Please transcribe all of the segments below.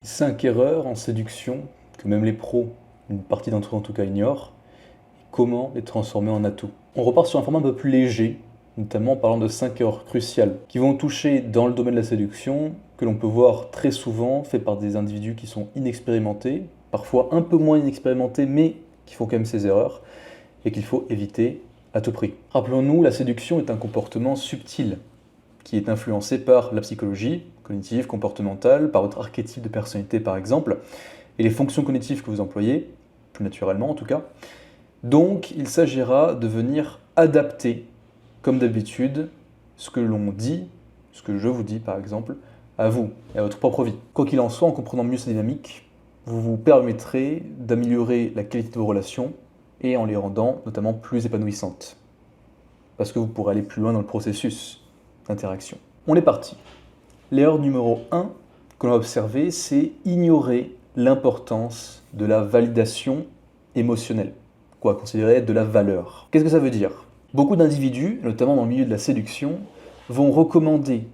5 erreurs en séduction que même les pros, une partie d'entre eux en tout cas, ignorent, et comment les transformer en atouts. On repart sur un format un peu plus léger, notamment en parlant de 5 erreurs cruciales qui vont toucher dans le domaine de la séduction, que l'on peut voir très souvent fait par des individus qui sont inexpérimentés, parfois un peu moins inexpérimentés, mais qui font quand même ces erreurs, et qu'il faut éviter à tout prix. Rappelons-nous, la séduction est un comportement subtil, qui est influencé par la psychologie cognitive, comportementale, par votre archétype de personnalité par exemple, et les fonctions cognitives que vous employez, plus naturellement en tout cas. Donc il s'agira de venir adapter, comme d'habitude, ce que l'on dit, ce que je vous dis par exemple, à vous et à votre propre vie. Quoi qu'il en soit, en comprenant mieux ces dynamiques, vous vous permettrez d'améliorer la qualité de vos relations et en les rendant notamment plus épanouissantes. Parce que vous pourrez aller plus loin dans le processus d'interaction. On est parti. L'erreur numéro 1 que l'on va observer, c'est ignorer l'importance de la validation émotionnelle, quoi considérer de la valeur. Qu'est-ce que ça veut dire? Beaucoup d'individus, notamment dans le milieu de la séduction, vont recommander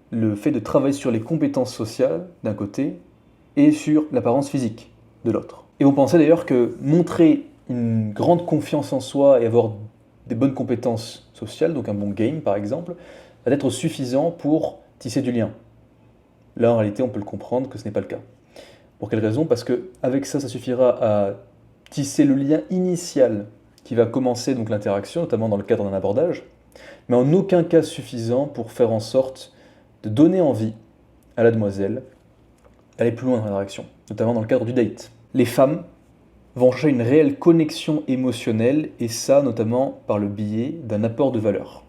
le fait de travailler sur les compétences sociales d'un côté et sur l'apparence physique de l'autre. Et vont penser d'ailleurs que montrer une grande confiance en soi et avoir des bonnes compétences sociales, donc un bon game par exemple, va être suffisant pour tisser du lien. Là, en réalité, on peut le comprendre que ce n'est pas le cas. Pour quelle raison? Parce qu'avec ça, ça suffira à tisser le lien initial qui va commencer donc l'interaction, notamment dans le cadre d'un abordage, mais en aucun cas suffisant pour faire en sorte de donner envie à la demoiselle d'aller plus loin dans l'interaction, notamment dans le cadre du date. Les femmes vont chercher une réelle connexion émotionnelle, et ça notamment par le biais d'un apport de valeur.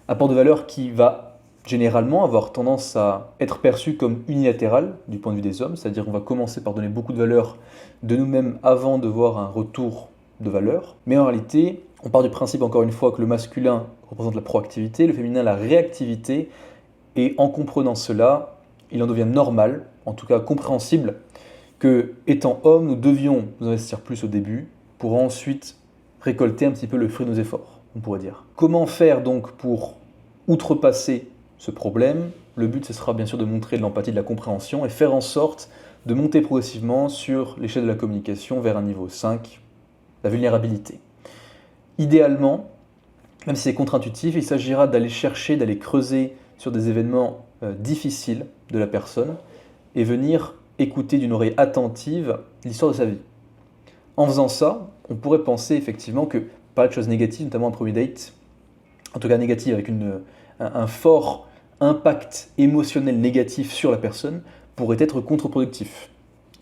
Apport de valeur qui va généralement avoir tendance à être perçu comme unilatéral du point de vue des hommes, c'est-à-dire qu'on va commencer par donner beaucoup de valeur de nous-mêmes avant de voir un retour de valeur. Mais en réalité, on part du principe encore une fois que le masculin représente la proactivité, le féminin la réactivité, et en comprenant cela, il en devient normal, en tout cas compréhensible, que, étant homme, nous devions nous investir plus au début pour ensuite récolter un petit peu le fruit de nos efforts, on pourrait dire. Comment faire donc pour outrepasser ce problème? Le but, ce sera bien sûr de montrer de l'empathie, de la compréhension et faire en sorte de monter progressivement sur l'échelle de la communication vers un niveau 5, la vulnérabilité. Idéalement, même si c'est contre-intuitif, il s'agira d'aller chercher, d'aller creuser sur des événements difficiles de la personne et venir écouter d'une oreille attentive l'histoire de sa vie. En faisant ça, on pourrait penser effectivement que pas de choses négatives, notamment un premier date, en tout cas négative avec un fort impact émotionnel négatif sur la personne, pourrait être contre-productif.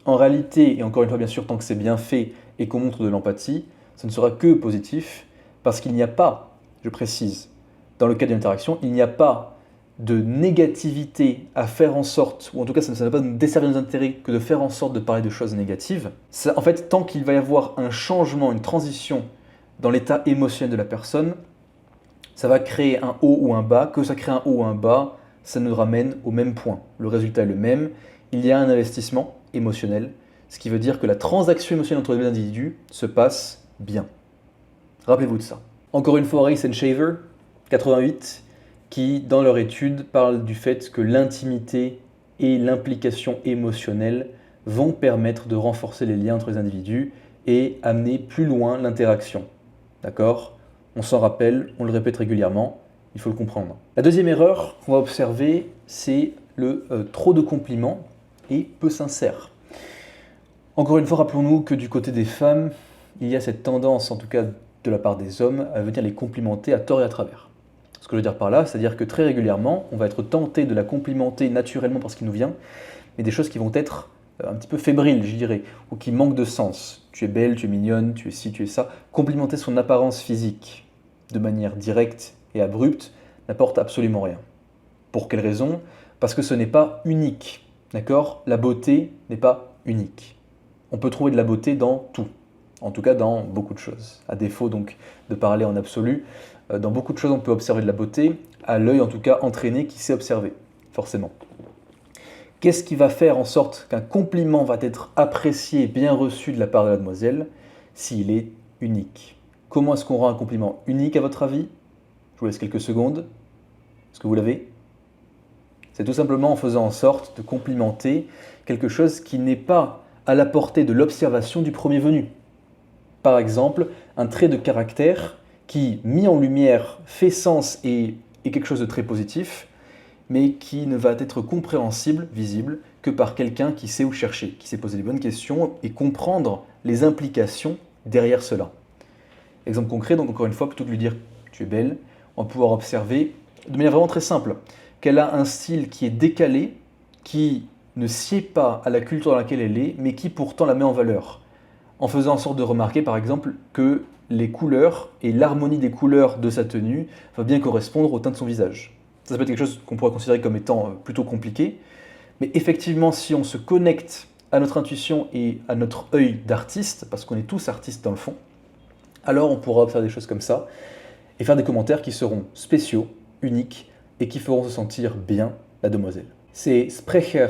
En réalité, et encore une fois bien sûr, tant que c'est bien fait et qu'on montre de l'empathie, ça ne sera que positif, parce qu'il n'y a pas, je précise, dans le cas d'une interaction, il n'y a pas de négativité à faire en sorte, ou en tout cas ça ne va pas nous desservir nos intérêts que de faire en sorte de parler de choses négatives. Ça, en fait, tant qu'il va y avoir un changement, une transition dans l'état émotionnel de la personne, ça va créer un haut ou un bas. Que ça crée un haut ou un bas, ça nous ramène au même point. Le résultat est le même. Il y a un investissement émotionnel, ce qui veut dire que la transaction émotionnelle entre les deux individus se passe bien. Rappelez-vous de ça. Encore une fois, Race and Shaver, 88, qui, dans leur étude, parlent du fait que l'intimité et l'implication émotionnelle vont permettre de renforcer les liens entre les individus et amener plus loin l'interaction. D'accord? On s'en rappelle, on le répète régulièrement, il faut le comprendre. La deuxième erreur qu'on va observer, c'est le trop de compliments et peu sincère. Encore une fois, rappelons-nous que du côté des femmes, il y a cette tendance, en tout cas de la part des hommes, à venir les complimenter à tort et à travers. Ce que je veux dire par là, c'est-à-dire que très régulièrement, on va être tenté de la complimenter naturellement parce qu'il nous vient, mais des choses qui vont être un petit peu fébriles, je dirais, ou qui manquent de sens. Tu es belle, tu es mignonne, tu es ci, tu es ça. Complimenter son apparence physique de manière directe et abrupte n'apporte absolument rien. Pour quelle raison? Parce que ce n'est pas unique, d'accord? La beauté n'est pas unique. On peut trouver de la beauté dans tout, en tout cas dans beaucoup de choses. À défaut donc de parler en absolu, dans beaucoup de choses on peut observer de la beauté, à l'œil en tout cas entraîné qui sait observer, forcément. Qu'est-ce qui va faire en sorte qu'un compliment va être apprécié et bien reçu de la part de la demoiselle s'il est unique? Comment est-ce qu'on rend un compliment unique à votre avis? Je vous laisse quelques secondes. Est-ce que vous l'avez? C'est tout simplement en faisant en sorte de complimenter quelque chose qui n'est pas à la portée de l'observation du premier venu. Par exemple, un trait de caractère qui, mis en lumière, fait sens et est quelque chose de très positif, mais qui ne va être compréhensible, visible, que par quelqu'un qui sait où chercher, qui sait poser les bonnes questions et comprendre les implications derrière cela. Exemple concret, donc encore une fois, plutôt que de lui dire « tu es belle », on va pouvoir observer de manière vraiment très simple qu'elle a un style qui est décalé, qui ne sied pas à la culture dans laquelle elle est, mais qui pourtant la met en valeur. En faisant en sorte de remarquer par exemple que les couleurs et l'harmonie des couleurs de sa tenue va bien correspondre au teint de son visage. Ça peut être quelque chose qu'on pourrait considérer comme étant plutôt compliqué, mais effectivement si on se connecte à notre intuition et à notre œil d'artiste, parce qu'on est tous artistes dans le fond, alors on pourra observer des choses comme ça et faire des commentaires qui seront spéciaux, uniques et qui feront se sentir bien la demoiselle. C'est Sprecher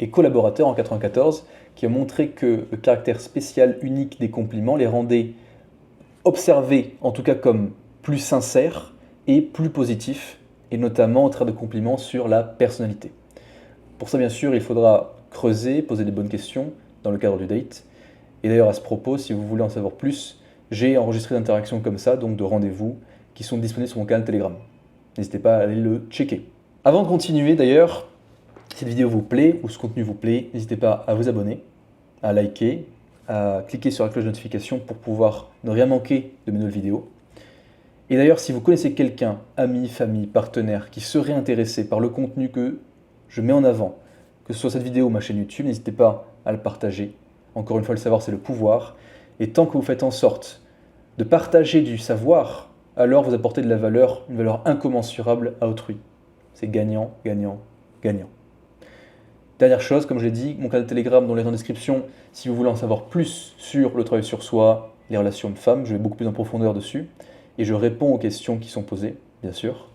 et collaborateur en 1994 qui a montré que le caractère spécial, unique des compliments les rendait observés, en tout cas comme plus sincères et plus positifs, et notamment au travers de compliments sur la personnalité. Pour ça, bien sûr, il faudra creuser, poser des bonnes questions dans le cadre du date. Et d'ailleurs, à ce propos, si vous voulez en savoir plus, j'ai enregistré des interactions comme ça, donc de rendez-vous, qui sont disponibles sur mon canal Telegram. N'hésitez pas à aller le checker. Avant de continuer, d'ailleurs, si cette vidéo vous plaît ou ce contenu vous plaît, n'hésitez pas à vous abonner, à liker, à cliquer sur la cloche de notification pour pouvoir ne rien manquer de mes nouvelles vidéos. Et d'ailleurs, si vous connaissez quelqu'un, ami, famille, partenaire, qui serait intéressé par le contenu que je mets en avant, que ce soit cette vidéo ou ma chaîne YouTube, n'hésitez pas à le partager. Encore une fois, le savoir, c'est le pouvoir. Et tant que vous faites en sorte de partager du savoir, alors vous apportez de la valeur, une valeur incommensurable à autrui. C'est gagnant, gagnant, gagnant. Dernière chose, comme je l'ai dit, mon canal Telegram dans les liens en description, si vous voulez en savoir plus sur le travail sur soi, les relations hommes-femmes, je vais beaucoup plus en profondeur dessus. Et je réponds aux questions qui sont posées, bien sûr.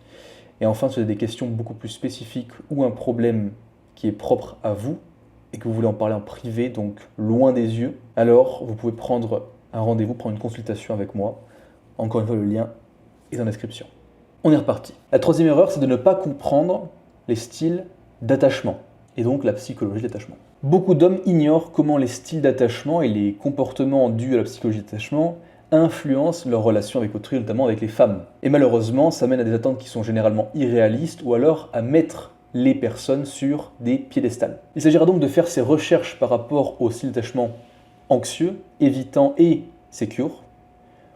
Et enfin, si vous avez des questions beaucoup plus spécifiques ou un problème qui est propre à vous et que vous voulez en parler en privé, donc loin des yeux, alors vous pouvez prendre un rendez-vous, prendre une consultation avec moi. Encore une fois, le lien est dans la description. On est reparti. La troisième erreur, c'est de ne pas comprendre les styles d'attachement et donc la psychologie de l'attachement. Beaucoup d'hommes ignorent comment les styles d'attachement et les comportements dus à la psychologie d'attachement influencent leurs relations avec autrui, notamment avec les femmes. Et malheureusement, ça mène à des attentes qui sont généralement irréalistes ou alors à mettre les personnes sur des piédestals. Il s'agira donc de faire ses recherches par rapport au style d'attachement anxieux, évitant et sécure,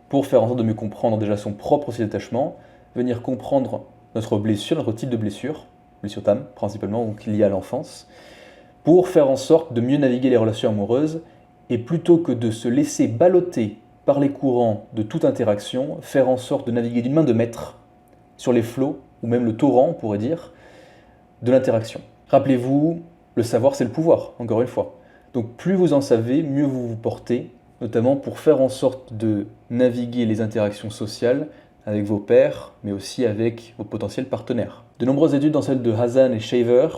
pour faire en sorte de mieux comprendre déjà son propre style d'attachement, venir comprendre notre blessure, notre type de blessure d'âme principalement, donc liée à l'enfance, pour faire en sorte de mieux naviguer les relations amoureuses, et plutôt que de se laisser balloter par les courants de toute interaction, faire en sorte de naviguer d'une main de maître sur les flots, ou même le torrent, on pourrait dire, de l'interaction. Rappelez-vous, le savoir, c'est le pouvoir, encore une fois. Donc plus vous en savez, mieux vous vous portez, notamment pour faire en sorte de naviguer les interactions sociales avec vos pairs, mais aussi avec vos potentiels partenaires. De nombreuses études, dans celles de Hazan et Shaver,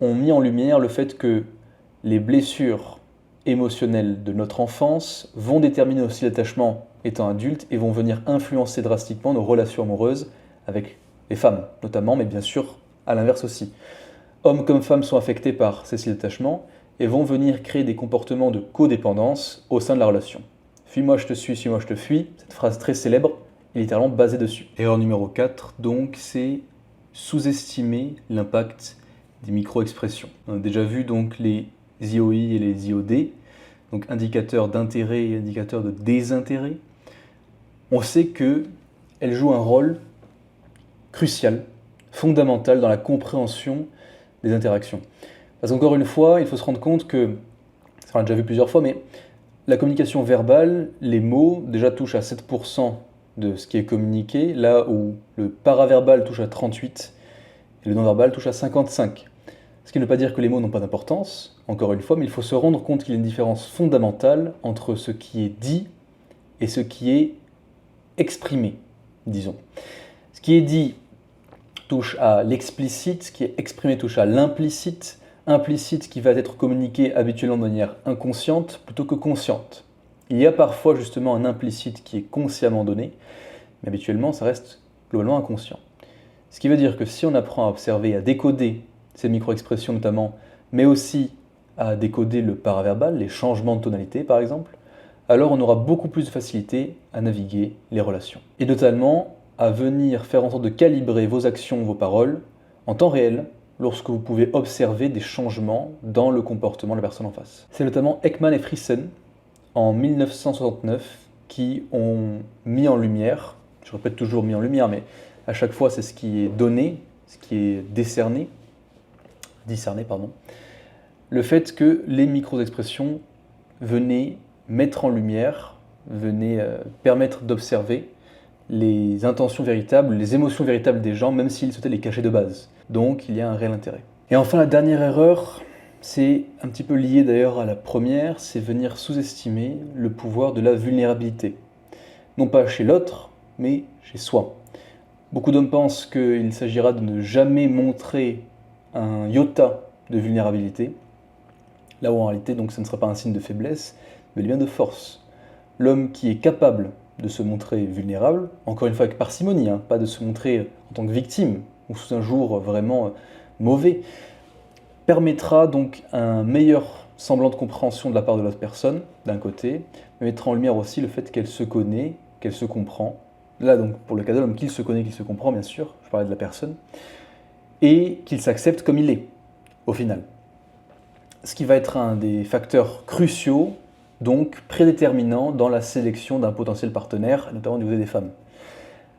ont mis en lumière le fait que les blessures émotionnelles de notre enfance vont déterminer aussi l'attachement étant adulte et vont venir influencer drastiquement nos relations amoureuses avec les femmes, notamment, mais bien sûr à l'inverse aussi. Hommes comme femmes sont affectés par ces styles d'attachement et vont venir créer des comportements de codépendance au sein de la relation. Fuis-moi, je te suis, suis-moi, je te fuis, cette phrase très célèbre est littéralement basée dessus. Erreur numéro 4, donc, c'est sous-estimer l'impact des micro-expressions. On a déjà vu donc les IOI et les IOD, donc indicateurs d'intérêt et indicateurs de désintérêt. On sait qu'elles jouent un rôle crucial, fondamental dans la compréhension des interactions. Parce qu'encore une fois, il faut se rendre compte que, ça on l'a déjà vu plusieurs fois, mais la communication verbale, les mots, déjà touchent à 7% de ce qui est communiqué, là où le paraverbal touche à 38% et le non-verbal touche à 55%. Ce qui ne veut pas dire que les mots n'ont pas d'importance, encore une fois, mais il faut se rendre compte qu'il y a une différence fondamentale entre ce qui est dit et ce qui est exprimé, disons. Ce qui est dit touche à l'explicite, ce qui est exprimé touche à l'implicite, implicite qui va être communiqué habituellement de manière inconsciente plutôt que consciente. Il y a parfois justement un implicite qui est consciemment donné, mais habituellement ça reste globalement inconscient. Ce qui veut dire que si on apprend à observer, à décoder ces micro-expressions notamment, mais aussi à décoder le paraverbal, les changements de tonalité par exemple, alors on aura beaucoup plus de facilité à naviguer les relations. Et notamment à venir faire en sorte de calibrer vos actions, vos paroles, en temps réel, lorsque vous pouvez observer des changements dans le comportement de la personne en face. C'est notamment Ekman et Friesen, en 1969, qui ont mis en lumière, je répète toujours mis en lumière, mais à chaque fois c'est ce qui est donné, ce qui est discerné, le fait que les micro-expressions venaient mettre en lumière, venaient permettre d'observer les intentions véritables, les émotions véritables des gens, même s'ils souhaitaient les cacher de base. Donc il y a un réel intérêt. Et enfin la dernière erreur, c'est un petit peu lié d'ailleurs à la première, c'est venir sous-estimer le pouvoir de la vulnérabilité. Non pas chez l'autre, mais chez soi. Beaucoup d'hommes pensent qu'il s'agira de ne jamais montrer un iota de vulnérabilité, là où en réalité donc, ce ne sera pas un signe de faiblesse, mais bien de force. L'homme qui est capable de se montrer vulnérable, encore une fois avec parcimonie, pas de se montrer en tant que victime, ou sous un jour vraiment mauvais, permettra donc un meilleur semblant de compréhension de la part de l'autre personne, d'un côté, mais mettra en lumière aussi le fait qu'elle se connaît, qu'elle se comprend. Là donc pour le cas de l'homme, qu'il se connaît, qu'il se comprend bien sûr, je parlais de la personne, et qu'il s'accepte comme il est, au final. Ce qui va être un des facteurs cruciaux, donc prédéterminants dans la sélection d'un potentiel partenaire, notamment du côté des femmes.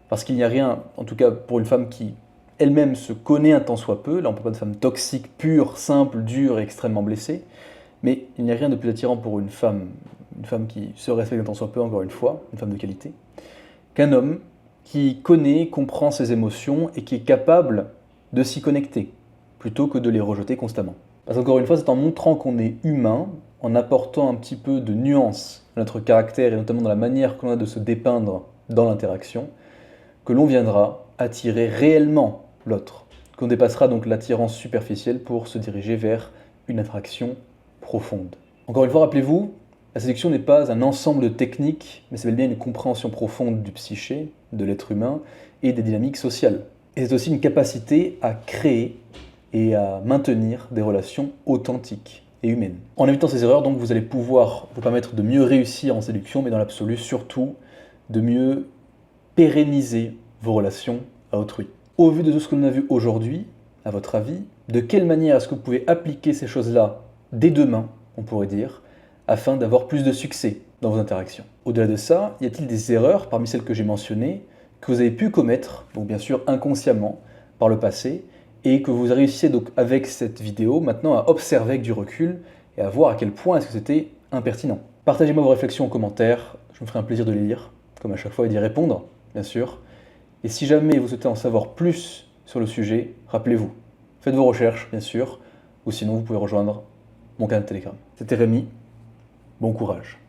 Parce qu'il n'y a rien, en tout cas pour une femme qui elle-même se connaît un tant soit peu, là on ne parle pas de femme toxique, pure, simple, dure et extrêmement blessée, mais il n'y a rien de plus attirant pour une femme qui se respecte un tant soit peu, encore une fois, une femme de qualité, qu'un homme qui connaît, comprend ses émotions et qui est capable de s'y connecter, plutôt que de les rejeter constamment. Parce qu'encore une fois, c'est en montrant qu'on est humain, en apportant un petit peu de nuance à notre caractère et notamment dans la manière qu'on a de se dépeindre dans l'interaction, que l'on viendra attirer réellement l'autre, qu'on dépassera donc l'attirance superficielle pour se diriger vers une attraction profonde. Encore une fois, rappelez-vous, la séduction n'est pas un ensemble de techniques, mais c'est bel et bien une compréhension profonde du psyché, de l'être humain et des dynamiques sociales. Et c'est aussi une capacité à créer et à maintenir des relations authentiques et humaines. En évitant ces erreurs, donc, vous allez pouvoir vous permettre de mieux réussir en séduction, mais dans l'absolu, surtout, de mieux pérenniser vos relations à autrui. Au vu de tout ce que l'on a vu aujourd'hui, à votre avis, de quelle manière est-ce que vous pouvez appliquer ces choses-là dès demain, on pourrait dire, afin d'avoir plus de succès dans vos interactions? Au-delà de ça, y a-t-il des erreurs parmi celles que j'ai mentionnées que vous avez pu commettre, donc bien sûr inconsciemment, par le passé, et que vous réussissez donc avec cette vidéo maintenant à observer avec du recul et à voir à quel point est-ce que c'était impertinent? Partagez-moi vos réflexions en commentaire, je me ferai un plaisir de les lire, comme à chaque fois, et d'y répondre, bien sûr. Et si jamais vous souhaitez en savoir plus sur le sujet, rappelez-vous, faites vos recherches, bien sûr, ou sinon vous pouvez rejoindre mon canal Telegram. C'était Rémi, bon courage.